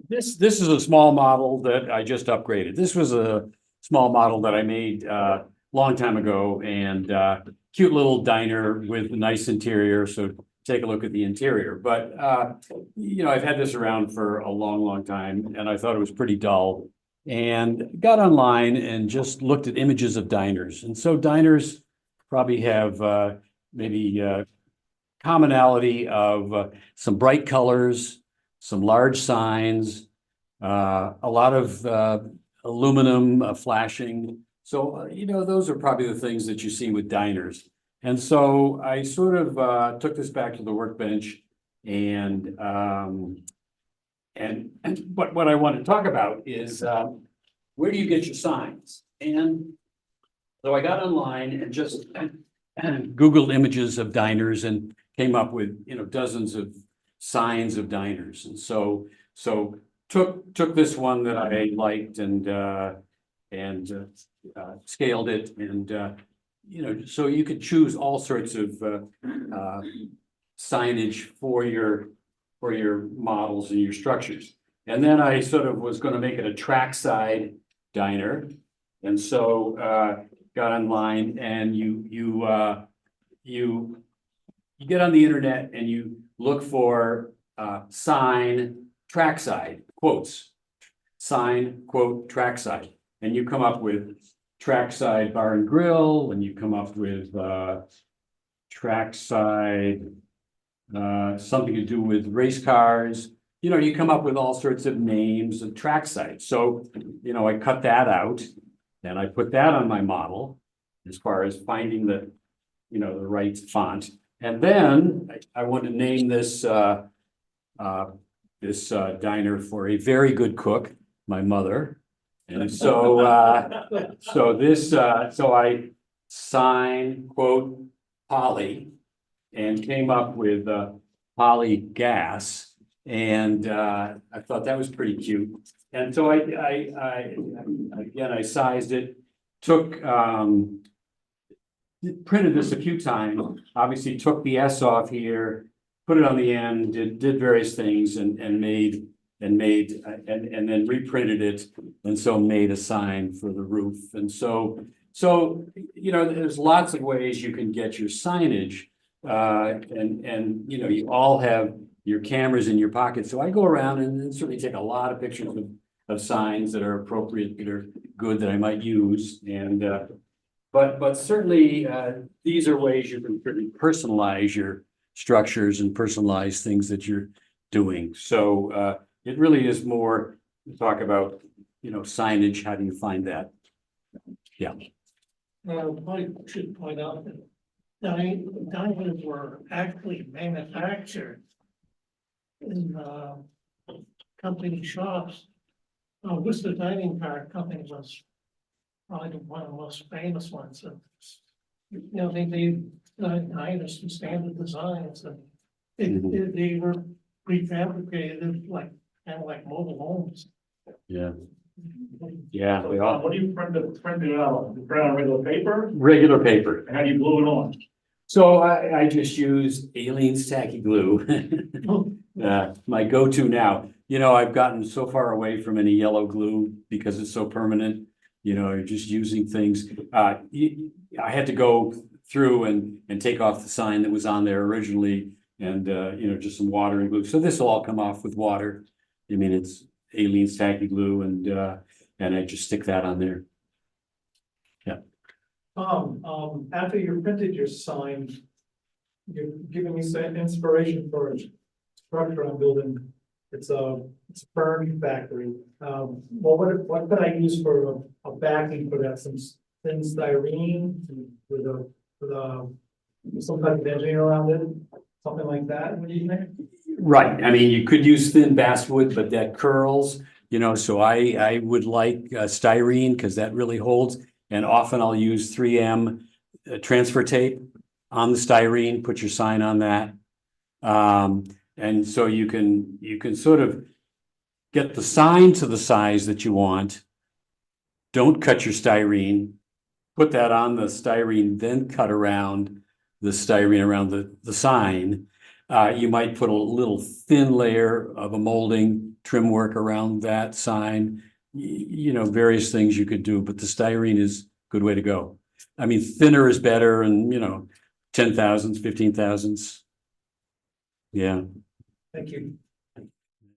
This is a small model that I just upgraded. This was a small model that I made long time ago, and cute little diner with a nice interior. So take a look at the interior. But I've had this around for a long time, and I thought it was pretty dull. And got online and just looked at images of diners. And so diners probably have maybe commonality of some bright colors, some large signs, a lot of aluminum flashing. So, those are probably the things that you see with diners. And so I sort of took this back to the workbench, and what I want to talk about is where do you get your signs? And so I got online and just Googled images of diners and came up with dozens of signs of diners. And so took this one that I liked and scaled it, and so you could choose all sorts of signage for your models and your structures. And then I sort of was going to make it a trackside diner, and so got online, and you get on the internet and you look for sign trackside quotes, sign quote trackside, and you come up with trackside bar and grill, and you come up with trackside something to do with race cars. You come up with all sorts of names of trackside. So I cut that out and I put that on my model as far as finding the right font. And then I want to name this diner for a very good cook, my mother. And so I sign quote Polly, and came up with Polly Gas, and I thought that was pretty cute. And so I sized it, printed this a few times, obviously took the S off here, put it on the end, did various things, and then reprinted it, and so made a sign for the roof. And so there's lots of ways you can get your signage, and you all have your cameras in your pocket. So I go around and certainly take a lot of pictures of signs that are appropriate, that are good, that I might use. And but certainly these are ways you can really personalize your structures and personalize things that you're doing. So it really is more to talk about signage. How do you find that? Yeah. I should point out that diners were actually manufactured in company shops. Worcester Dining Car Company was probably one of the most famous ones. And, they designed diners from standard designs, and they were prefabricated kind of like mobile homes. Yeah. Yeah. So, what do you print it out? You print on regular paper? Regular paper. And how do you glue it on? So I just use Aleene's tacky glue. My go-to now. I've gotten so far away from any yellow glue because it's so permanent. You're just using things. I had to go through and take off the sign that was on there originally, and just some water and glue. So this will all come off with water. I mean, it's Aleene's tacky glue, and I just stick that on there. Yeah. After you printed your sign, you're giving me some inspiration for a structure I'm building. It's a fern factory. What could I use for a backing for that? Some thin styrene with some type of edging around it, something like that. What do you think? Right. I mean, you could use thin basswood, but that curls. So I would like styrene, because that really holds. And often I'll use 3M transfer tape on the styrene. Put your sign on that. And so you can sort of get the sign to the size that you want. Don't cut your styrene. Put that on the styrene, then cut around the styrene around the sign. You might put a little thin layer of a molding trim work around that sign. You know, various things you could do, but the styrene is a good way to go. I mean, thinner is better and, you know, 10,000s, 15,000s. Yeah. Thank you.